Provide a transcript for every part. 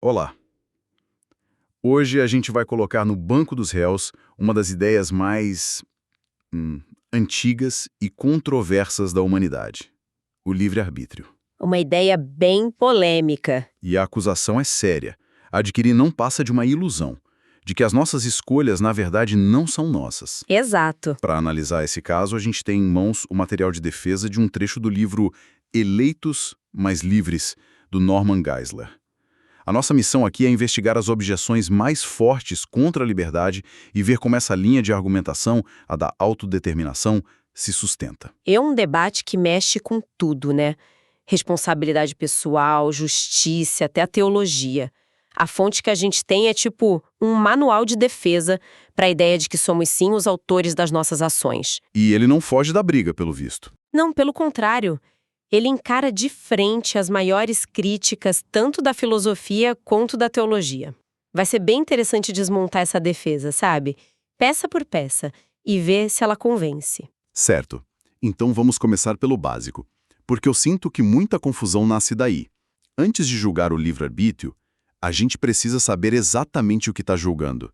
Olá! Hoje a gente vai colocar no banco dos réus uma das ideias mais antigas e controversas da humanidade: o livre-arbítrio. Uma ideia bem polêmica. E a acusação é séria. Adquirir não passa de uma ilusão, de que as nossas escolhas, na verdade, não são nossas. Exato. Para analisar esse caso, a gente tem em mãos o material de defesa de um trecho do livro Eleitos, mas Livres, do Norman Geisler. A nossa missão aqui é investigar as objeções mais fortes contra a liberdade e ver como essa linha de argumentação, a da autodeterminação, se sustenta. É um debate que mexe com tudo, né? Responsabilidade pessoal, justiça, até a teologia. A fonte que a gente tem é tipo um manual de defesa para a ideia de que somos sim os autores das nossas ações. E ele não foge da briga, pelo visto. Não, pelo contrário. Ele encara de frente as maiores críticas tanto da filosofia quanto da teologia. Vai ser bem interessante desmontar essa defesa, sabe? Peça por peça, e ver se ela convence. Certo. Então vamos começar pelo básico, porque eu sinto que muita confusão nasce daí. Antes de julgar o livre-arbítrio, a gente precisa saber exatamente o que está julgando.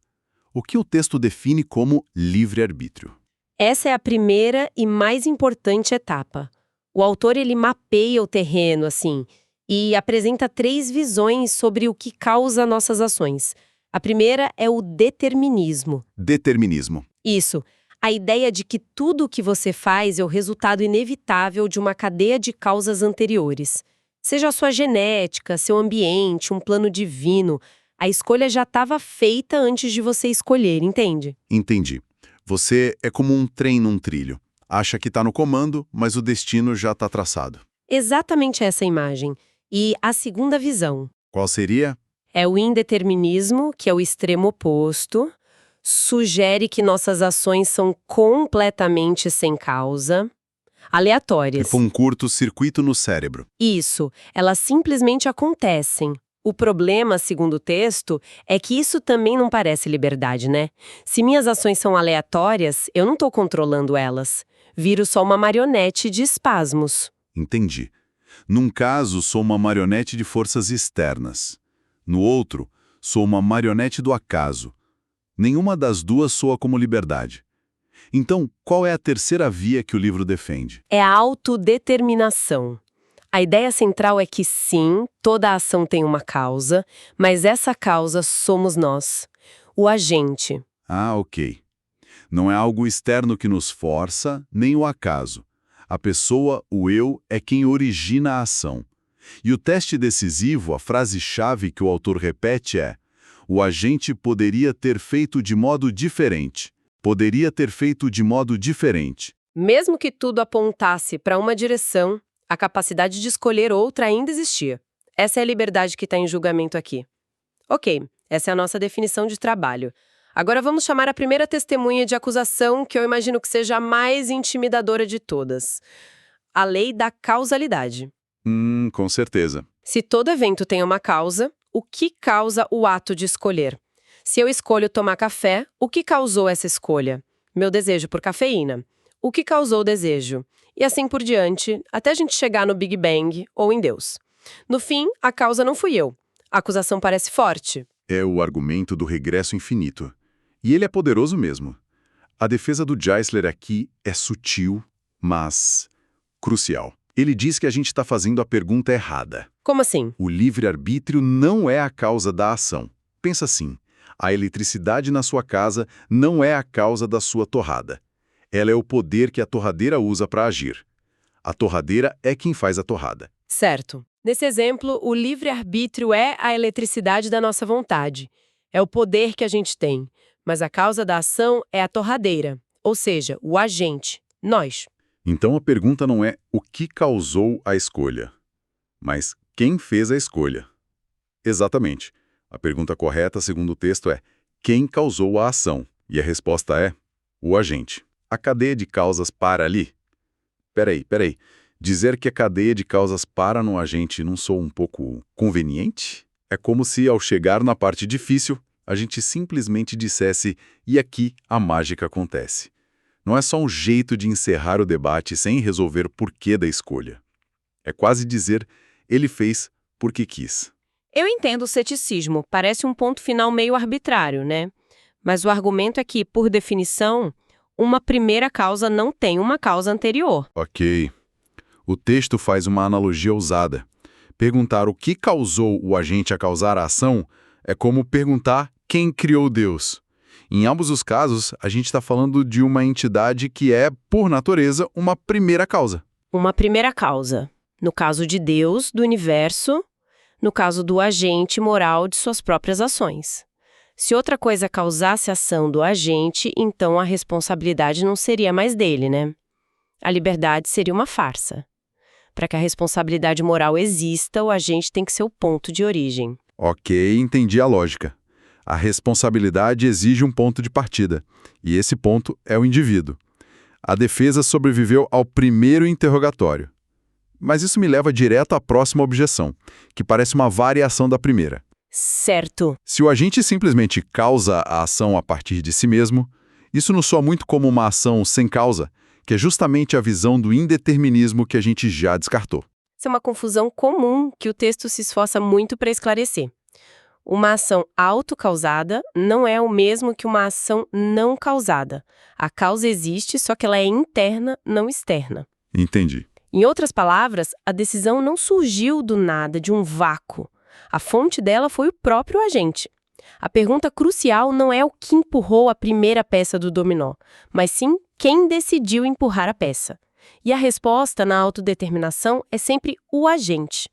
O que o texto define como livre-arbítrio? Essa é a primeira e mais importante etapa. O autor ele mapeia o terreno, assim, e apresenta 3 visões sobre o que causa nossas ações. A primeira é o determinismo. Determinismo. Isso, a ideia de que tudo o que você faz é o resultado inevitável de uma cadeia de causas anteriores. Seja a sua genética, seu ambiente, um plano divino, a escolha já estava feita antes de você escolher, entende? Entendi. Você é como um trem num trilho. Acha que está no comando, mas o destino já está traçado. Exatamente essa imagem. E a segunda visão Qual seria? é o indeterminismo, que é o extremo oposto. Sugere que nossas ações são completamente sem causa, aleatórias. Tipo um curto-circuito no cérebro. Isso, elas simplesmente acontecem. O problema, segundo o texto, é que isso também não parece liberdade, né? Se minhas ações são aleatórias, eu não estou controlando elas. Viro só uma marionete de espasmos. Entendi. Num caso, sou uma marionete de forças externas. No outro, sou uma marionete do acaso. Nenhuma das duas soa como liberdade. Então, qual é a terceira via que o livro defende? É a autodeterminação. A ideia central é que sim, toda ação tem uma causa, mas essa causa somos nós, o agente. Ah, ok. Não é algo externo que nos força, nem o acaso. A pessoa, o eu, é quem origina a ação. E o teste decisivo, a frase-chave que o autor repete é: o agente poderia ter feito de modo diferente. Poderia ter feito de modo diferente. Mesmo que tudo apontasse para uma direção, a capacidade de escolher outra ainda existia. Essa é a liberdade que está em julgamento aqui. Ok, essa é a nossa definição de trabalho. Agora vamos chamar a primeira testemunha de acusação, que eu imagino que seja a mais intimidadora de todas. A lei da causalidade. Com certeza. Se todo evento tem uma causa, o que causa o ato de escolher? Se eu escolho tomar café, o que causou essa escolha? Meu desejo por cafeína. O que causou o desejo? E assim por diante, até a gente chegar no Big Bang ou em Deus. No fim, a causa não fui eu. A acusação parece forte. É o argumento do regresso infinito. E ele é poderoso mesmo. A defesa do Geisler aqui é sutil, mas crucial. Ele diz que a gente está fazendo a pergunta errada. Como assim? O livre-arbítrio não é a causa da ação. Pensa assim, a eletricidade na sua casa não é a causa da sua torrada. Ela é o poder que a torradeira usa para agir. A torradeira é quem faz a torrada. Certo. Nesse exemplo, o livre-arbítrio é a eletricidade da nossa vontade. É o poder que a gente tem. Mas a causa da ação é a torradeira, ou seja, o agente, nós. Então a pergunta não é o que causou a escolha, mas quem fez a escolha. Exatamente. A pergunta correta, segundo o texto, é quem causou a ação? E a resposta é o agente. A cadeia de causas para ali? Peraí. Dizer que a cadeia de causas para no agente não soa um pouco conveniente? É como se, ao chegar na parte difícil, a gente simplesmente dissesse, e aqui a mágica acontece. Não é só um jeito de encerrar o debate sem resolver o porquê da escolha. É quase dizer, ele fez porque quis. Eu entendo o ceticismo, parece um ponto final meio arbitrário, né? Mas o argumento é que, por definição, uma primeira causa não tem uma causa anterior. Ok. O texto faz uma analogia ousada. Perguntar o que causou o agente a causar a ação é como perguntar quem criou Deus. Em ambos os casos, a gente está falando de uma entidade que é, por natureza, uma primeira causa. Uma primeira causa. No caso de Deus, do universo, no caso do agente moral de suas próprias ações. Se outra coisa causasse a ação do agente, então a responsabilidade não seria mais dele, né? A liberdade seria uma farsa. Para que a responsabilidade moral exista, o agente tem que ser o ponto de origem. Ok, entendi a lógica. A responsabilidade exige um ponto de partida, e esse ponto é o indivíduo. A defesa sobreviveu ao primeiro interrogatório. Mas isso me leva direto à próxima objeção, que parece uma variação da primeira. Certo. Se o agente simplesmente causa a ação a partir de si mesmo, isso nos soa muito como uma ação sem causa, que é justamente a visão do indeterminismo que a gente já descartou. Isso é uma confusão comum que o texto se esforça muito para esclarecer. Uma ação autocausada não é o mesmo que uma ação não causada. A causa existe, só que ela é interna, não externa. Entendi. Em outras palavras, a decisão não surgiu do nada, de um vácuo. A fonte dela foi o próprio agente. A pergunta crucial não é o que empurrou a primeira peça do dominó, mas sim quem decidiu empurrar a peça. E a resposta na autodeterminação é sempre o agente.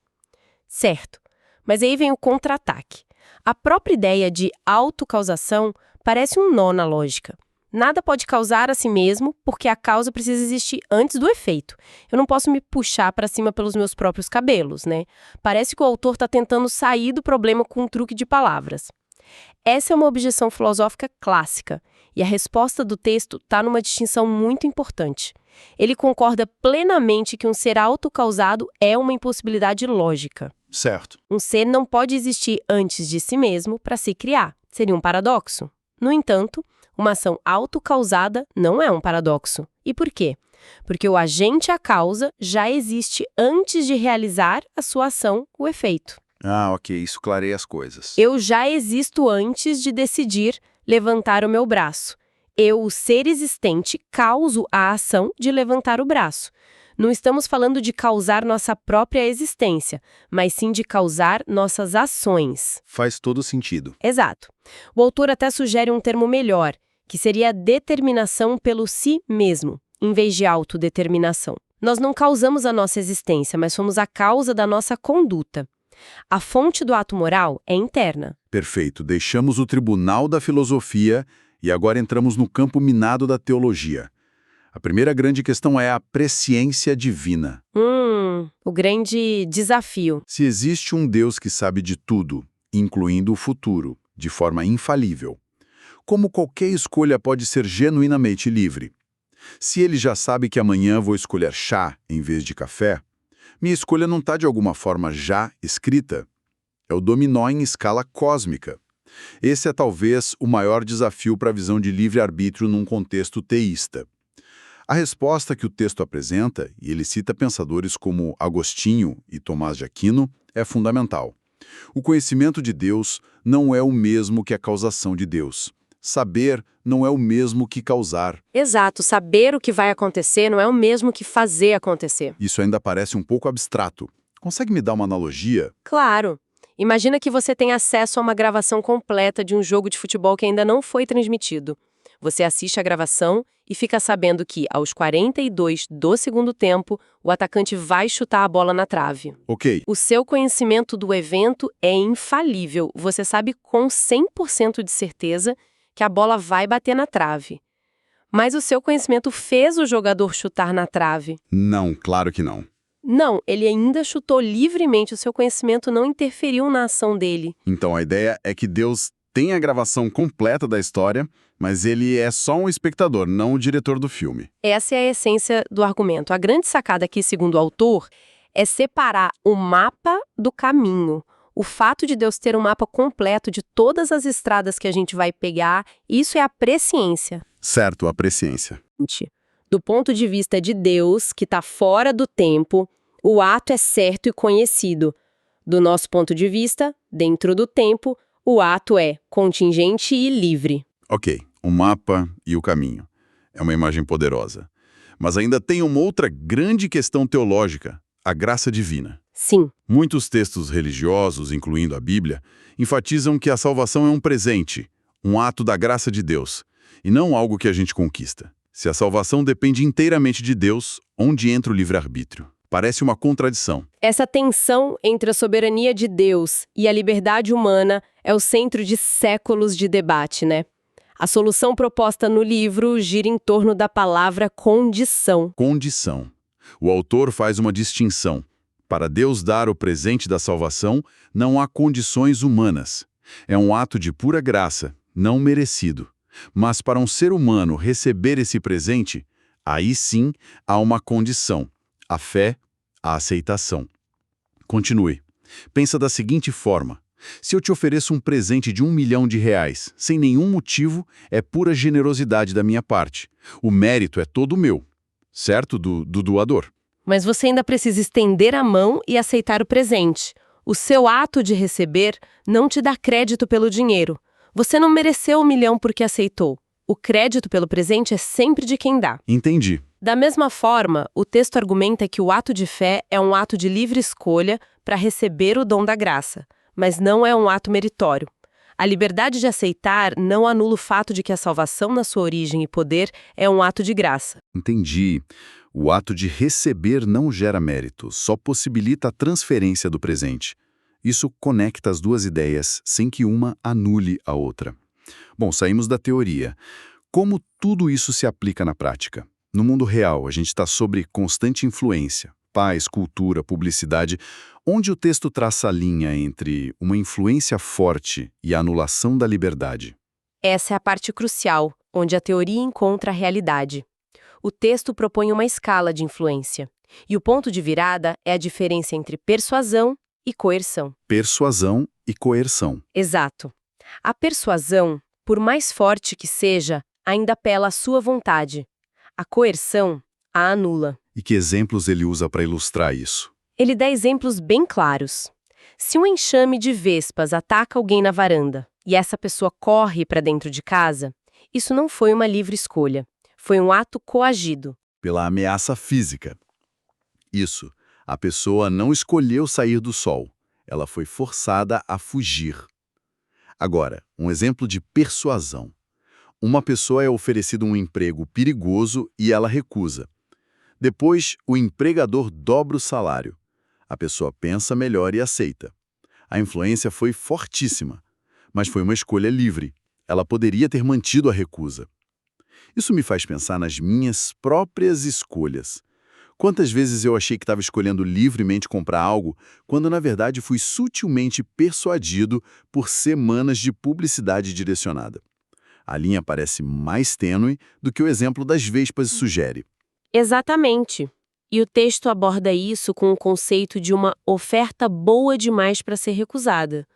Certo, mas aí vem o contra-ataque. A própria ideia de autocausação parece um nó na lógica. Nada pode causar a si mesmo, porque a causa precisa existir antes do efeito. Eu não posso me puxar para cima pelos meus próprios cabelos, né? Parece que o autor está tentando sair do problema com um truque de palavras. Essa é uma objeção filosófica clássica, e a resposta do texto está numa distinção muito importante. Ele concorda plenamente que um ser autocausado é uma impossibilidade lógica. Certo. Um ser não pode existir antes de si mesmo para se criar. Seria um paradoxo. No entanto, uma ação autocausada não é um paradoxo. E por quê? Porque o agente a causa já existe antes de realizar a sua ação, o efeito. Ah, ok. Isso clareia as coisas. Eu já existo antes de decidir levantar o meu braço. Eu, o ser existente, causo a ação de levantar o braço. Não estamos falando de causar nossa própria existência, mas sim de causar nossas ações. Faz todo sentido. Exato. O autor até sugere um termo melhor, que seria a determinação pelo si mesmo, em vez de autodeterminação. Nós não causamos a nossa existência, mas somos a causa da nossa conduta. A fonte do ato moral é interna. Perfeito. Deixamos o tribunal da filosofia e agora entramos no campo minado da teologia. A primeira grande questão é a presciência divina. O grande desafio. Se existe um Deus que sabe de tudo, incluindo o futuro, de forma infalível, como qualquer escolha pode ser genuinamente livre? Se ele já sabe que amanhã vou escolher chá em vez de café, minha escolha não está de alguma forma já escrita. É o dominó em escala cósmica. Esse é talvez o maior desafio para a visão de livre-arbítrio num contexto teísta. A resposta que o texto apresenta, e ele cita pensadores como Agostinho e Tomás de Aquino, é fundamental. O conhecimento de Deus não é o mesmo que a causação de Deus. Saber não é o mesmo que causar. Exato, saber o que vai acontecer não é o mesmo que fazer acontecer. Isso ainda parece um pouco abstrato. Consegue me dar uma analogia? Claro. Imagina que você tem acesso a uma gravação completa de um jogo de futebol que ainda não foi transmitido. Você assiste a gravação e fica sabendo que, aos 42 do segundo tempo, o atacante vai chutar a bola na trave. Ok. O seu conhecimento do evento é infalível. Você sabe com 100% de certeza que a bola vai bater na trave. Mas o seu conhecimento fez o jogador chutar na trave? Não, claro que não. Não, ele ainda chutou livremente. O seu conhecimento não interferiu na ação dele. Então a ideia é que Deus tem a gravação completa da história, mas ele é só um espectador, não o diretor do filme. Essa é a essência do argumento. A grande sacada aqui, segundo o autor, é separar o mapa do caminho. O fato de Deus ter um mapa completo de todas as estradas que a gente vai pegar, isso é a presciência. Certo, a presciência. Do ponto de vista de Deus, que está fora do tempo, o ato é certo e conhecido. Do nosso ponto de vista, dentro do tempo, o ato é contingente e livre. Ok, o mapa e o caminho. É uma imagem poderosa. Mas ainda tem uma outra grande questão teológica, a graça divina. Sim, Muitos textos religiosos, incluindo a Bíblia, enfatizam que a salvação é um presente, um ato da graça de Deus, e não algo que a gente conquista. Se a salvação depende inteiramente de Deus, onde entra o livre-arbítrio? Parece uma contradição. essa tensão entre a soberania de Deus e a liberdade humana é o centro de séculos de debate, né? A solução proposta no livro gira em torno da palavra condição. Condição. O autor faz uma distinção. Para Deus dar o presente da salvação, não há condições humanas. É um ato de pura graça, não merecido. Mas para um ser humano receber esse presente, aí sim há uma condição: a fé, a aceitação. Continue. Pensa da seguinte forma: se eu te ofereço um presente de R$1 milhão, sem nenhum motivo, é pura generosidade da minha parte. O mérito é todo meu, certo? Do doador. Mas você ainda precisa estender a mão e aceitar o presente. O seu ato de receber não te dá crédito pelo dinheiro. Você não mereceu R$1 milhão porque aceitou. O crédito pelo presente é sempre de quem dá. Entendi. Da mesma forma, o texto argumenta que o ato de fé é um ato de livre escolha para receber o dom da graça, mas não é um ato meritório. A liberdade de aceitar não anula o fato de que a salvação na sua origem e poder é um ato de graça. Entendi. O ato de receber não gera mérito, só possibilita a transferência do presente. Isso conecta as duas ideias, sem que uma anule a outra. Bom, saímos da teoria. Como tudo isso se aplica na prática? No mundo real, a gente está sobre constante influência, paz, cultura, publicidade, onde o texto traça a linha entre uma influência forte e a anulação da liberdade. Essa é a parte crucial, onde a teoria encontra a realidade. O texto propõe uma escala de influência, e o ponto de virada é a diferença entre persuasão e coerção. Persuasão e coerção. Exato. A persuasão, por mais forte que seja, ainda apela à sua vontade. A coerção a anula. E que exemplos ele usa para ilustrar isso? Ele dá exemplos bem claros. Se um enxame de vespas ataca alguém na varanda e essa pessoa corre para dentro de casa, isso não foi uma livre escolha. Foi um ato coagido. Pela ameaça física. Isso. A pessoa não escolheu sair do sol. Ela foi forçada a fugir. Agora, um exemplo de persuasão. Uma pessoa é oferecida um emprego perigoso e ela recusa. Depois, o empregador dobra o salário. A pessoa pensa melhor e aceita. A influência foi fortíssima, mas foi uma escolha livre. Ela poderia ter mantido a recusa. Isso me faz pensar nas minhas próprias escolhas. Quantas vezes eu achei que estava escolhendo livremente comprar algo, quando na verdade fui sutilmente persuadido por semanas de publicidade direcionada. A linha parece mais tênue do que o exemplo das vespas sugere. Exatamente. E o texto aborda isso com o conceito de uma oferta boa demais para ser recusada.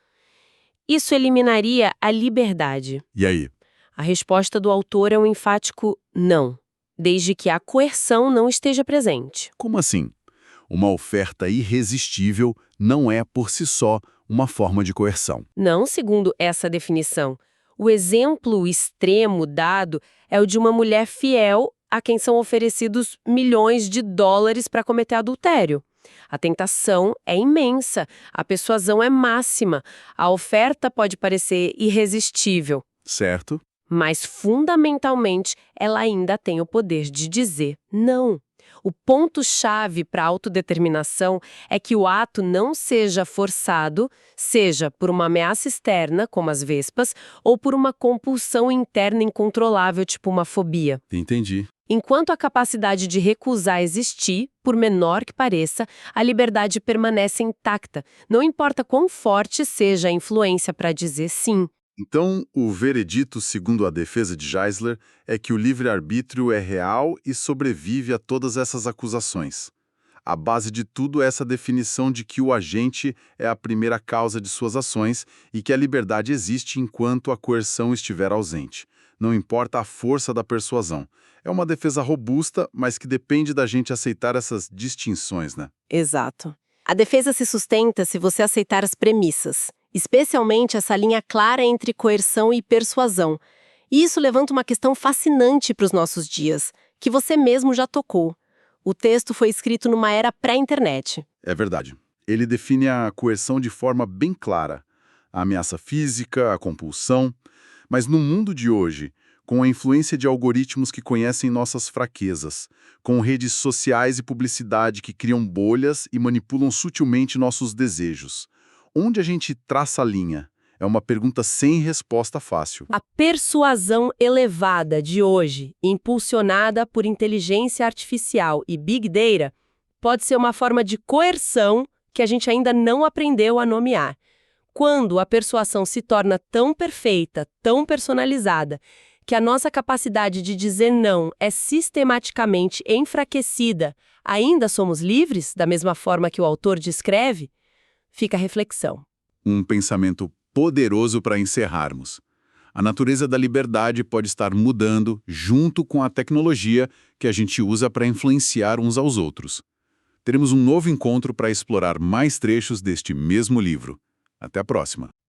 Isso eliminaria a liberdade. E aí? A resposta do autor é um enfático não, desde que a coerção não esteja presente. Como assim? Uma oferta irresistível não é, por si só, uma forma de coerção. Não segundo essa definição. O exemplo extremo dado é o de uma mulher fiel a quem são oferecidos milhões de dólares para cometer adultério. A tentação é imensa, a persuasão é máxima, a oferta pode parecer irresistível. Certo? Mas, fundamentalmente, ela ainda tem o poder de dizer não. O ponto-chave para a autodeterminação é que o ato não seja forçado, seja por uma ameaça externa, como as vespas, ou por uma compulsão interna incontrolável, tipo uma fobia. Entendi. Enquanto a capacidade de recusar existir, por menor que pareça, a liberdade permanece intacta, não importa quão forte seja a influência para dizer sim. Então, o veredito, segundo a defesa de Geisler, é que o livre-arbítrio é real e sobrevive a todas essas acusações. A base de tudo é essa definição de que o agente é a primeira causa de suas ações e que a liberdade existe enquanto a coerção estiver ausente. Não importa a força da persuasão. É uma defesa robusta, mas que depende da gente aceitar essas distinções, né? Exato. A defesa se sustenta se você aceitar as premissas, especialmente essa linha clara entre coerção e persuasão. E isso levanta uma questão fascinante para os nossos dias, que você mesmo já tocou. O texto foi escrito numa era pré-internet. É verdade. Ele define a coerção de forma bem clara. A ameaça física, a compulsão. Mas no mundo de hoje, com a influência de algoritmos que conhecem nossas fraquezas, com redes sociais e publicidade que criam bolhas e manipulam sutilmente nossos desejos, onde a gente traça a linha? É uma pergunta sem resposta fácil. A persuasão elevada de hoje, impulsionada por inteligência artificial e Big Data, pode ser uma forma de coerção que a gente ainda não aprendeu a nomear. Quando a persuasão se torna tão perfeita, tão personalizada, que a nossa capacidade de dizer não é sistematicamente enfraquecida, ainda somos livres, da mesma forma que o autor descreve? Fica a reflexão. Um pensamento poderoso para encerrarmos. A natureza da liberdade pode estar mudando junto com a tecnologia que a gente usa para influenciar uns aos outros. Teremos um novo encontro para explorar mais trechos deste mesmo livro. Até a próxima!